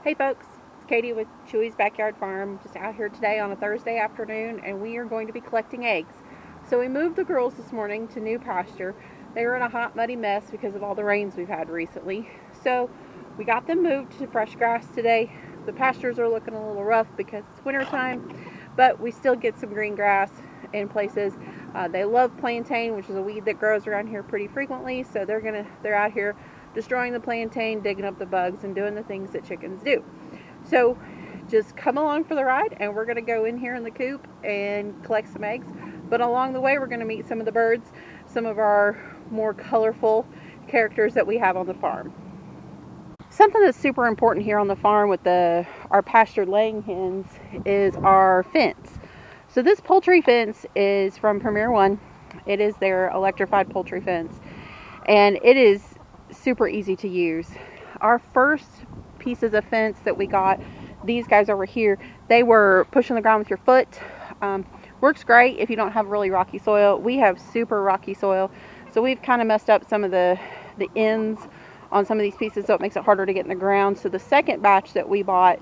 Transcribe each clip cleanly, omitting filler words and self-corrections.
Hey folks, it's Katie with Chewys Backyard Farm, just out here today on a Thursday afternoon, and we are going to be collecting eggs. So we moved the girls this morning to new pasture. They were in a hot, muddy mess because of all the rains we've had recently. So we got them moved to fresh grass today. The pastures are looking a little rough because it's winter time, but we still get some green grass in places. They love plantain, which is a weed that grows around here pretty frequently, so they're out here destroying the plantain, digging up the bugs, and doing the things that chickens do. So just come along for the ride, and we're going to go in here in the coop and collect some eggs. But along the way, we're going to meet some of the birds, some of our more colorful characters that we have on the farm. Something that's super important here on the farm with our pastured laying hens is our fence. So this poultry fence is from Premier One. It is their electrified poultry fence, and it is super easy to use. Our first pieces of fence that we got, these guys over here, they were pushing the ground with your foot. Works great if you don't have really rocky soil. We have super rocky soil, so we've kind of messed up some of the ends on some of these pieces, so it makes it harder to get in the ground. So the second batch that we bought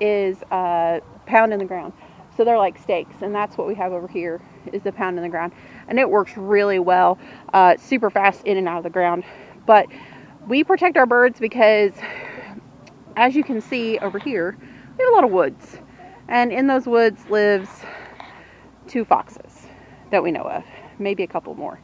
is pound in the ground. So they're like stakes, and that's what we have over here is the pound in the ground, and it works really well. Super fast in and out of the ground. But we protect our birds because, as you can see over here, we have a lot of woods, and in those woods lives 2 foxes that we know of, maybe a couple more,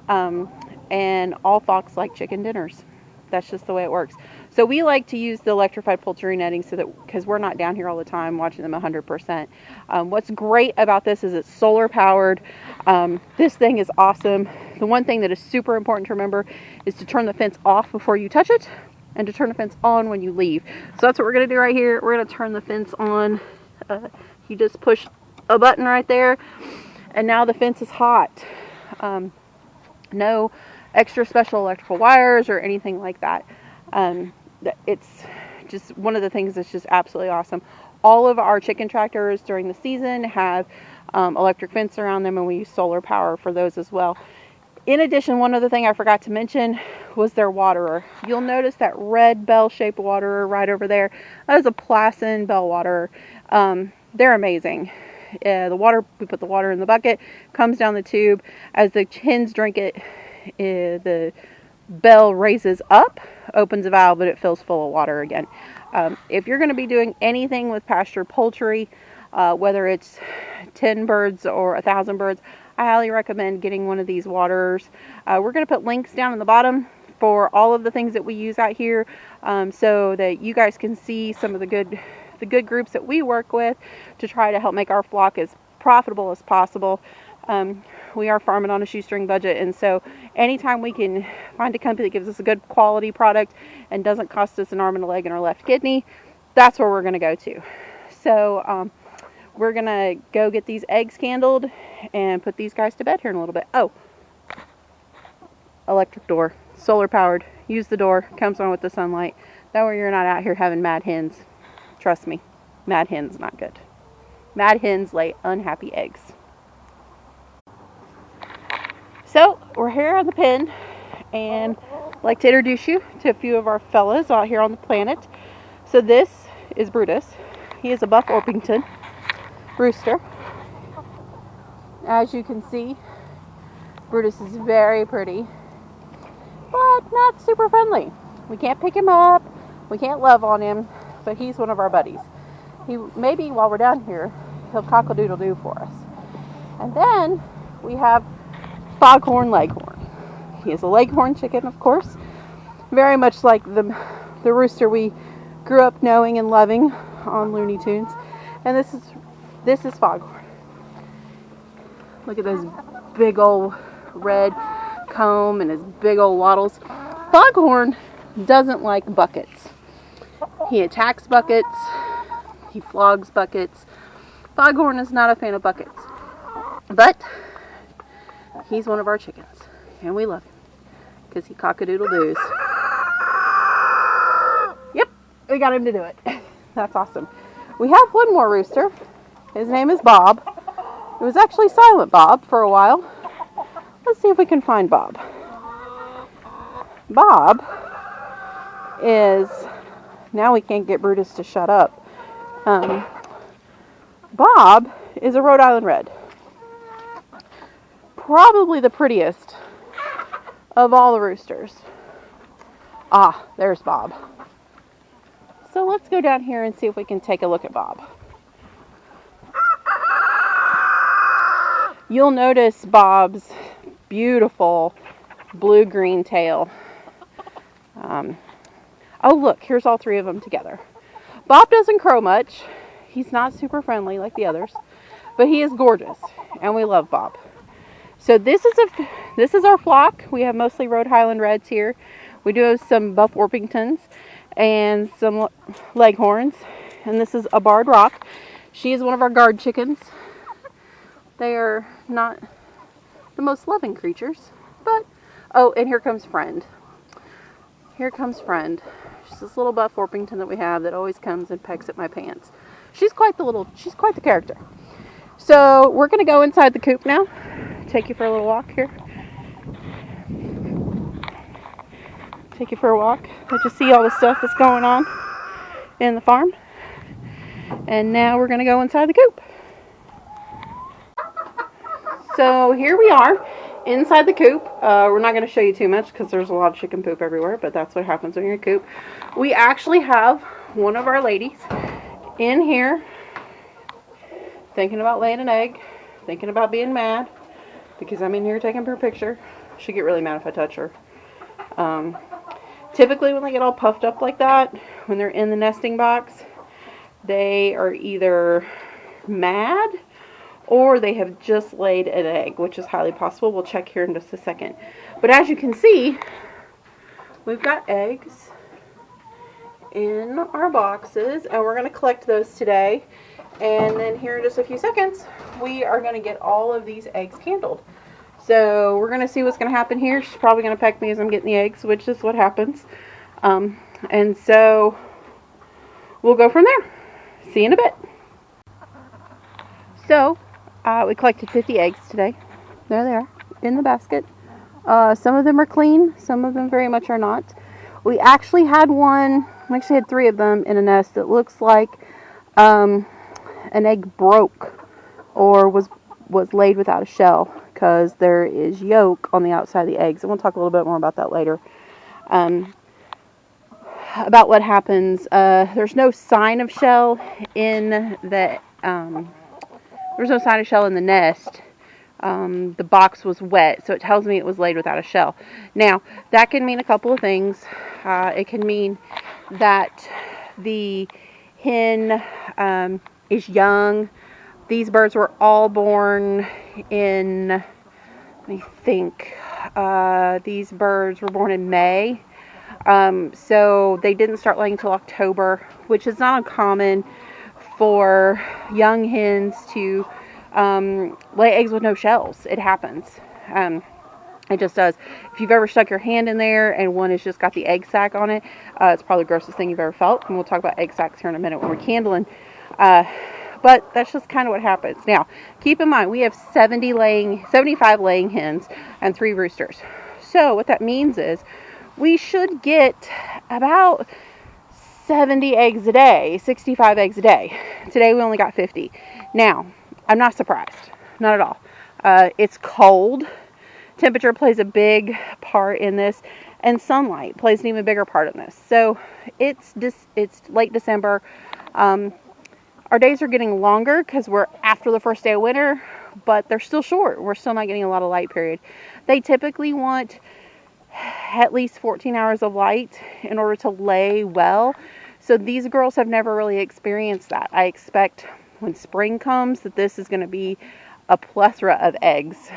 and all fox like chicken dinners. That's just the way it works. So we like to use the electrified poultry netting so that, because we're not down here all the time watching them 100%. What's great about this is it's solar powered. This thing is awesome. The one thing that is super important to remember is to turn the fence off before you touch it, and to turn the fence on when you leave. So that's what we're going to do right here. We're going to turn the fence on. You just push a button right there, and now the fence is hot. No extra special electrical wires or anything like that. It's just one of the things that's just absolutely awesome. All of our chicken tractors during the season have electric fence around them, and we use solar power for those as well. In addition, one other thing I forgot to mention was their waterer. You'll notice that red bell-shaped waterer right over there. That is a Placid bell waterer. They're amazing. We put the water in the bucket, comes down the tube. As the hens drink it, the bell raises up, opens a valve, but it fills full of water again. If you're going to be doing anything with pasture poultry, whether it's 10 birds or 1,000 birds, I highly recommend getting one of these waterers. We're going to put links down in the bottom for all of the things that we use out here, so that you guys can see some of the good groups that we work with to try to help make our flock as profitable as possible. We are farming on a shoestring budget, and so anytime we can find a company that gives us a good quality product and doesn't cost us an arm and a leg and our left kidney, that's where we're going to go to. So we're going to go get these eggs candled and put these guys to bed here in a little bit. Oh, electric door, solar powered. Use the door, comes on with the sunlight. That way you're not out here having mad hens. Trust me, mad hens not good. Mad hens lay unhappy eggs. So we're here on the pen, and I'd like to introduce you to a few of our fellas out here on the planet. So this is Brutus. He is a Buff Orpington rooster. As you can see, Brutus is very pretty, but not super friendly. We can't pick him up, we can't love on him, but he's one of our buddies. Maybe while we're down here, he'll cock-a-doodle-doo for us. And then we have Foghorn Leghorn. He is a leghorn chicken, of course, very much like the rooster we grew up knowing and loving on Looney Tunes. And this is Foghorn. Look at those big old red comb and his big old wattles. Foghorn doesn't like buckets. He attacks buckets. He flogs buckets. Foghorn is not a fan of buckets, but he's one of our chickens, and we love him because he cock-a-doodle-doos. Yep, we got him to do it. That's awesome. We have one more rooster. His name is Bob. It was actually Silent Bob for a while. Let's see if we can find Bob. Bob is Now we can't get Brutus to shut up. Bob is a Rhode Island Red. Probably the prettiest of all the roosters. Ah, there's Bob. So let's go down here and see if we can take a look at Bob. You'll notice Bob's beautiful blue-green tail. Oh, look, here's all three of them together. Bob doesn't crow much. He's not super friendly like the others, but he is gorgeous, and we love Bob. So this is our flock. We have mostly Rhode Island Reds here. We do have some Buff Orpingtons and some Leghorns, and this is a Barred Rock. She is one of our guard chickens. They are not the most loving creatures, but oh, and here comes Friend. Here comes Friend. She's this little Buff Orpington that we have that always comes and pecks at my pants. She's quite the character. So we're gonna go inside the coop now. Take you for a little walk here. Take you for a walk. Let you see all the stuff that's going on in the farm. And now we're gonna go inside the coop. So here we are inside the coop. We're not going to show you too much because there's a lot of chicken poop everywhere, but that's what happens when you're in a coop. We actually have one of our ladies in here thinking about laying an egg, thinking about being mad because I'm in here taking her picture. She'll get really mad if I touch her. Typically when they get all puffed up like that, when they're in the nesting box, they are either mad or they have just laid an egg, which is highly possible. We'll check here in just a second. But as you can see, we've got eggs in our boxes, and we're going to collect those today. And then here in just a few seconds, we are going to get all of these eggs candled. So we're going to see what's going to happen here. She's probably going to peck me as I'm getting the eggs, which is what happens. And so we'll go from there. See you in a bit. So we collected 50 eggs today. There they are in the basket. Some of them are clean. Some of them very much are not. We actually had three of them in a nest that looks like an egg broke or was laid without a shell because there is yolk on the outside of the eggs. And we'll talk a little bit more about that later. About what happens. There's no sign of shell in the There's no sign of shell in the nest. The box was wet, so it tells me it was laid without a shell. Now, that can mean a couple of things. It can mean that the hen is young. These birds were all born in, let me think, these birds were born in May. So they didn't start laying until October, which is not uncommon for young hens to lay eggs with no shells. It happens. It just does. If you've ever stuck your hand in there and one has just got the egg sac on it, it's probably the grossest thing you've ever felt. And we'll talk about egg sacs here in a minute when we're candling. But that's just kind of what happens. Now, keep in mind, we have 75 laying hens and 3 roosters. So what that means is we should get about 70 eggs a day, 65 eggs a day. Today we only got 50. Now, I'm not surprised. Not at all. It's cold. Temperature plays a big part in this, and sunlight plays an even bigger part in this. So it's late December. Our days are getting longer because we're after the first day of winter, but they're still short. We're still not getting a lot of light period. They typically want at least 14 hours of light in order to lay well. So these girls have never really experienced that. I expect when spring comes that this is going to be a plethora of eggs.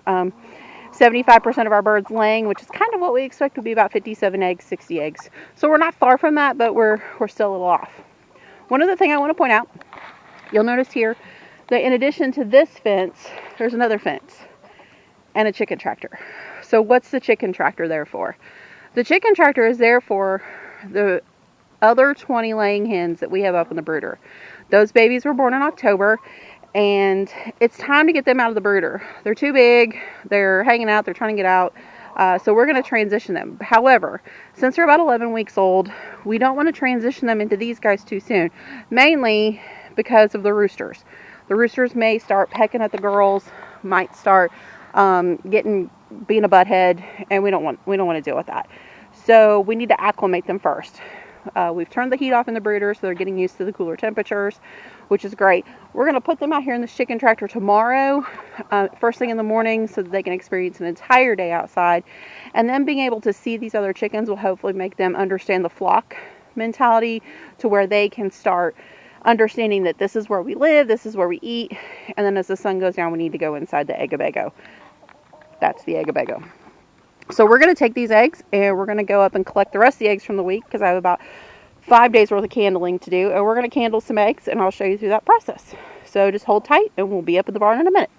75% of our birds laying, which is kind of what we expect would be about 57 eggs, 60 eggs. So we're not far from that, but we're still a little off. One other thing I want to point out, you'll notice here that in addition to this fence, there's another fence and a chicken tractor. So what's the chicken tractor there for? The chicken tractor is there for the other 20 laying hens that we have up in the brooder. Those babies were born in October, and it's time to get them out of the brooder. They're too big, they're hanging out, they're trying to get out. So we're going to transition them. However, since they're about 11 weeks old, we don't want to transition them into these guys too soon, mainly because of the roosters. The roosters may start pecking at the girls, might start being a butthead, and we don't want to deal with that. So we need to acclimate them first. We've turned the heat off in the brooder, so they're getting used to the cooler temperatures, which is great. We're going to put them out here in this chicken tractor tomorrow, first thing in the morning, so that they can experience an entire day outside. And then being able to see these other chickens will hopefully make them understand the flock mentality, to where they can start understanding that this is where we live, this is where we eat, and then as the sun goes down, we need to go inside the Eggabago. That's the Eggabago. So we're going to take these eggs, and we're going to go up and collect the rest of the eggs from the week, because I have about 5 days worth of candling to do, and we're going to candle some eggs, and I'll show you through that process. So just hold tight, and we'll be up at the barn in a minute.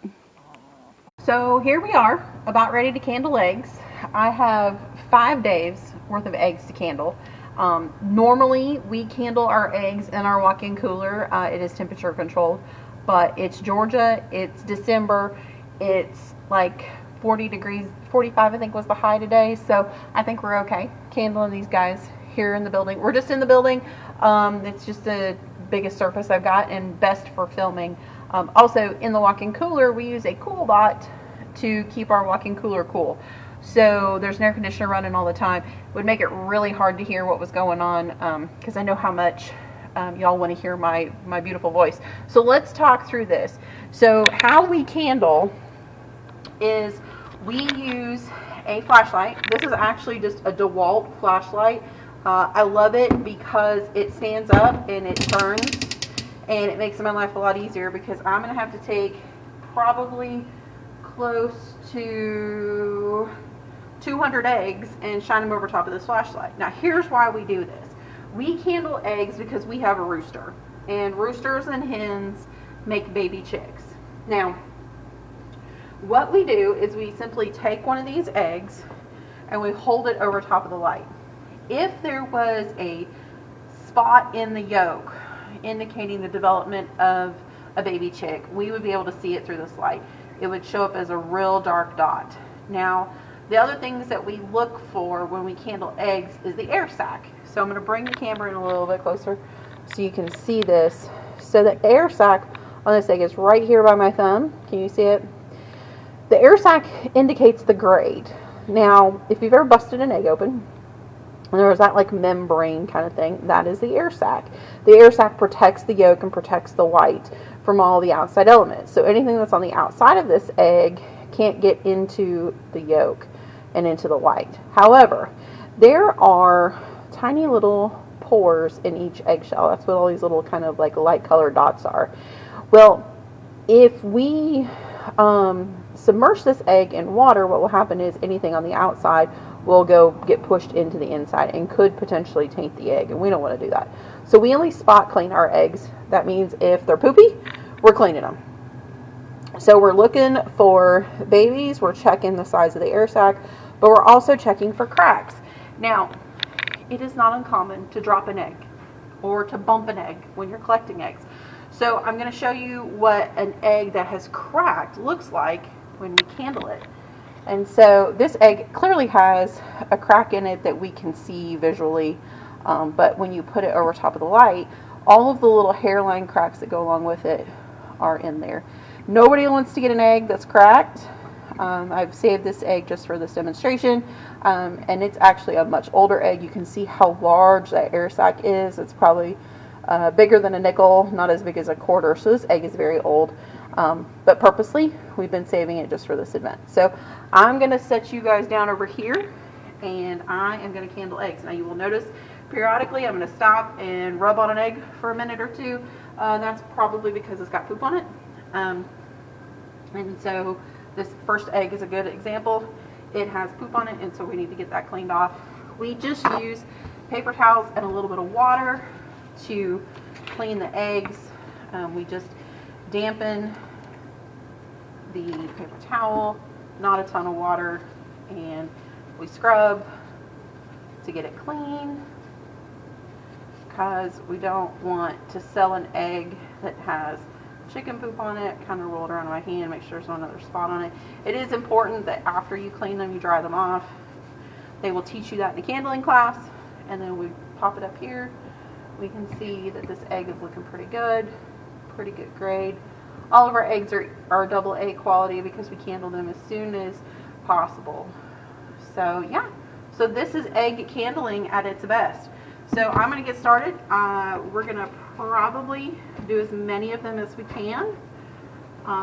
So here we are, about ready to candle eggs. I have 5 days worth of eggs to candle. Normally we candle our eggs in our walk-in cooler. It is temperature controlled, but it's Georgia, it's December, it's like 40 degrees, 45 I think was the high today, so I think we're okay candling these guys here in the building. We're just in the building. It's just the biggest surface I've got and best for filming. Also in the walk-in cooler, we use a cool bot to keep our walk-in cooler cool. So there's an air conditioner running all the time. It would make it really hard to hear what was going on, because I know how much y'all want to hear my beautiful voice. So let's talk through this. So how we candle is we use a flashlight. This is actually just a DeWalt flashlight. I love it because it stands up and it turns, and it makes my life a lot easier, because I'm going to have to take probably close to 200 eggs and shine them over top of this flashlight. Now here's why we do this. We candle eggs because we have a rooster, and roosters and hens make baby chicks. Now what we do is we simply take one of these eggs and we hold it over top of the light. If there was a spot in the yolk indicating the development of a baby chick, we would be able to see it through this light. It would show up as a real dark dot. Now, the other things that we look for when we candle eggs is the air sac. So I'm going to bring the camera in a little bit closer so you can see this. So the air sac on this egg is right here by my thumb. Can you see it? The air sac indicates the grade. Now, if you've ever busted an egg open, and there was that like membrane kind of thing, that is the air sac. The air sac protects the yolk and protects the white from all the outside elements. So anything that's on the outside of this egg can't get into the yolk and into the white. However, there are tiny little pores in each eggshell. That's what all these little kind of like light colored dots are. Well, if we submerge this egg in water, what will happen is anything on the outside will get pushed into the inside and could potentially taint the egg, and we don't want to do that. So we only spot clean our eggs. That means if they're poopy, we're cleaning them. So we're looking for babies, we're checking the size of the air sac, but we're also checking for cracks. Now, it is not uncommon to drop an egg or to bump an egg when you're collecting eggs. So I'm going to show you what an egg that has cracked looks like when we candle it. And so this egg clearly has a crack in it that we can see visually, but when you put it over top of the light, all of the little hairline cracks that go along with it are in there. Nobody wants to get an egg that's cracked. I've saved this egg just for this demonstration, and it's actually a much older egg. You can see how large that air sac is. It's probably bigger than a nickel, not as big as a quarter, so this egg is very old. But purposely, we've been saving it just for this event. So I'm going to set you guys down over here, and I am going to candle eggs. Now you will notice periodically I'm going to stop and rub on an egg for a minute or two. That's probably because it's got poop on it. And so this first egg is a good example. It has poop on it, and so we need to get that cleaned off. We just use paper towels and a little bit of water to clean the eggs. We just dampen the paper towel, not a ton of water, and we scrub to get it clean, because we don't want to sell an egg that has chicken poop on it. Kind of rolled around in my hand, make sure there's no another spot on it. It is important that after you clean them, you dry them off. They will teach you that in the candling class. And then we pop it up here. We can see that this egg is looking pretty good grade. All of our eggs are double A quality because we candle them as soon as possible. So yeah, so this is egg candling at its best. So I'm going to get started. We're going to probably do as many of them as we can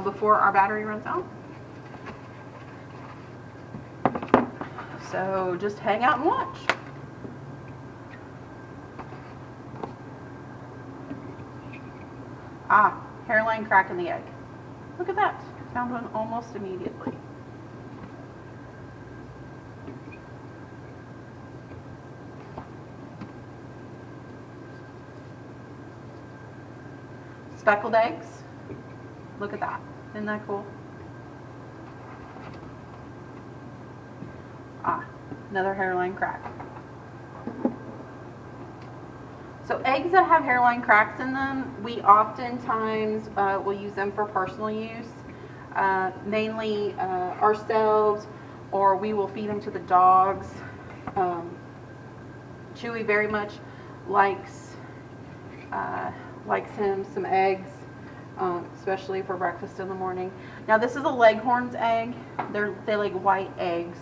before our battery runs out. So just hang out and watch. Hairline crack in the egg. Look at that. Found one almost immediately. Speckled eggs. Look at that. Isn't that cool? Another hairline crack. So eggs that have hairline cracks in them, we oftentimes will use them for personal use, mainly ourselves, or we will feed them to the dogs. Chewy very much likes him some eggs, especially for breakfast in the morning. Now this is a Leghorn's egg. They like white eggs,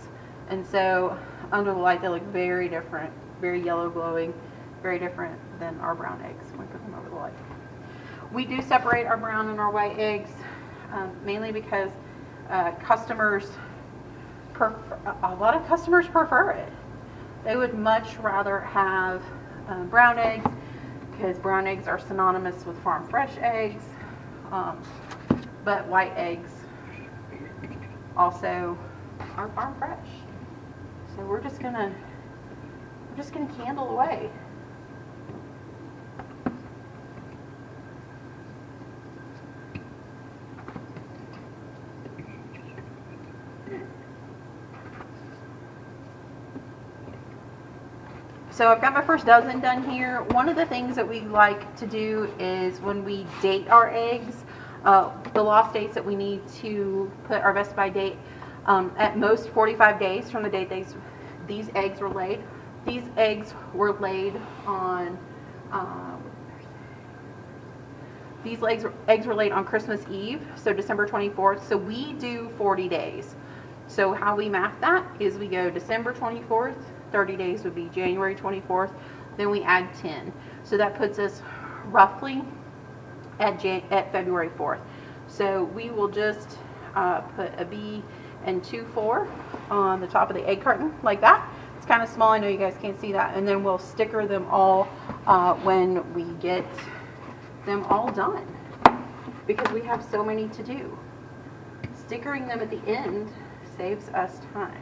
and so under the light they look very different, very yellow glowing. Very different than our brown eggs when we put them over the light. We do separate our brown and our white eggs mainly because a lot of customers prefer it. They would much rather have brown eggs because brown eggs are synonymous with farm fresh eggs, but white eggs also are farm fresh. So we're just gonna candle away. So I've got my first dozen done here. One of the things that we like to do is when we date our eggs, the lost dates that we need to put our best by date, at most 45 days from the date these eggs were laid. These eggs were laid on, eggs were laid on Christmas Eve, so December 24th. So we do 40 days. So how we math that is we go December 24th, 30 days would be January 24th, then we add 10. So that puts us roughly at February 4th. So we will just put a B and 2-4 on the top of the egg carton like that. It's kind of small, I know you guys can't see that, and then we'll sticker them all when we get them all done, because we have so many to do. Stickering them at the end saves us time.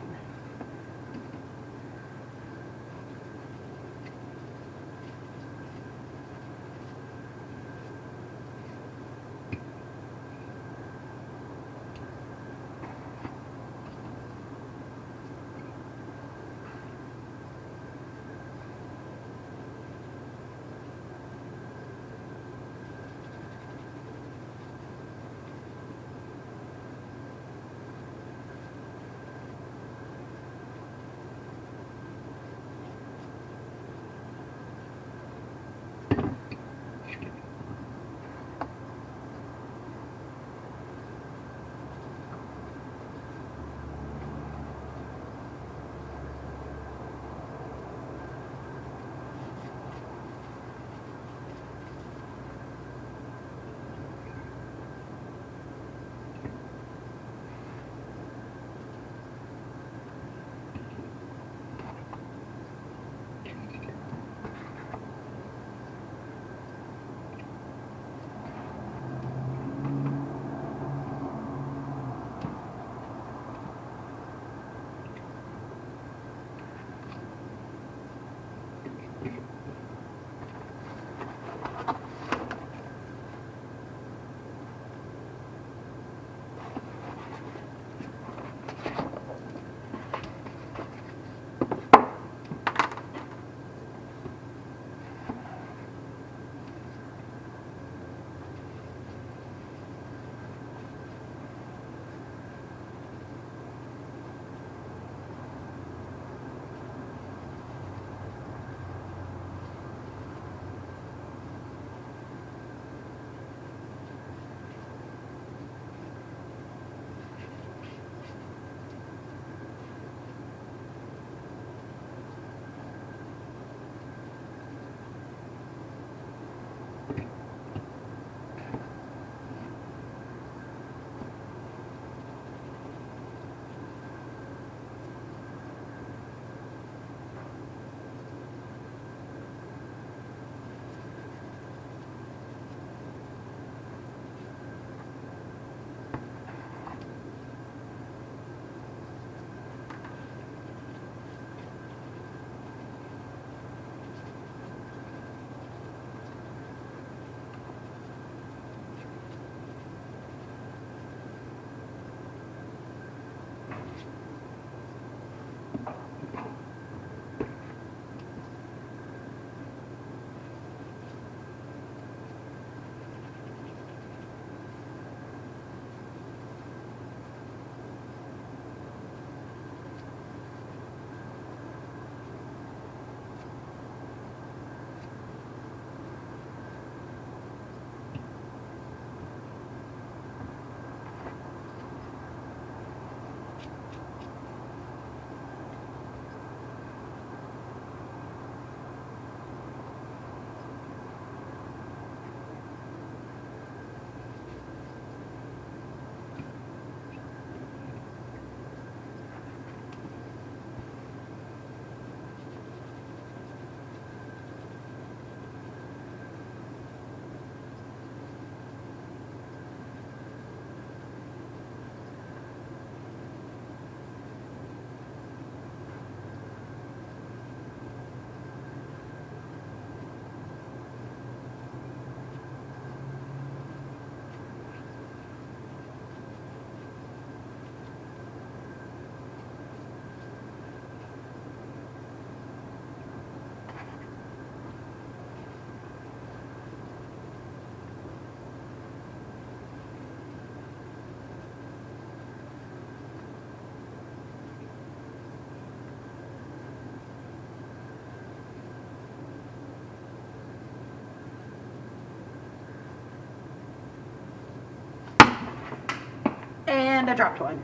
And I dropped one.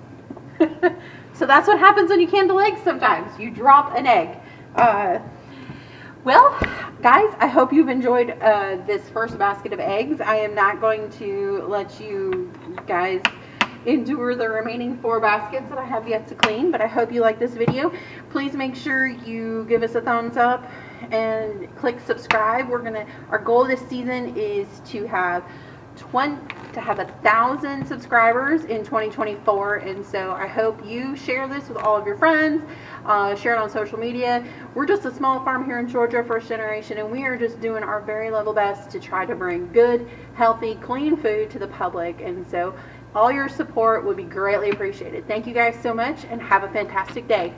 So that's what happens when you candle eggs sometimes. You drop an egg. Well, guys, I hope you've enjoyed this first basket of eggs. I am not going to let you guys endure the remaining 4 baskets that I have yet to clean, but I hope you like this video. Please make sure you give us a thumbs up and click subscribe. Our goal this season is to have 1,000 subscribers in 2024, and so I hope you share this with all of your friends, share it on social media. We're just a small farm here in Georgia, first generation, and we are just doing our very level best to try to bring good, healthy, clean food to the public, and so all your support would be greatly appreciated. Thank you guys so much, and have a fantastic day.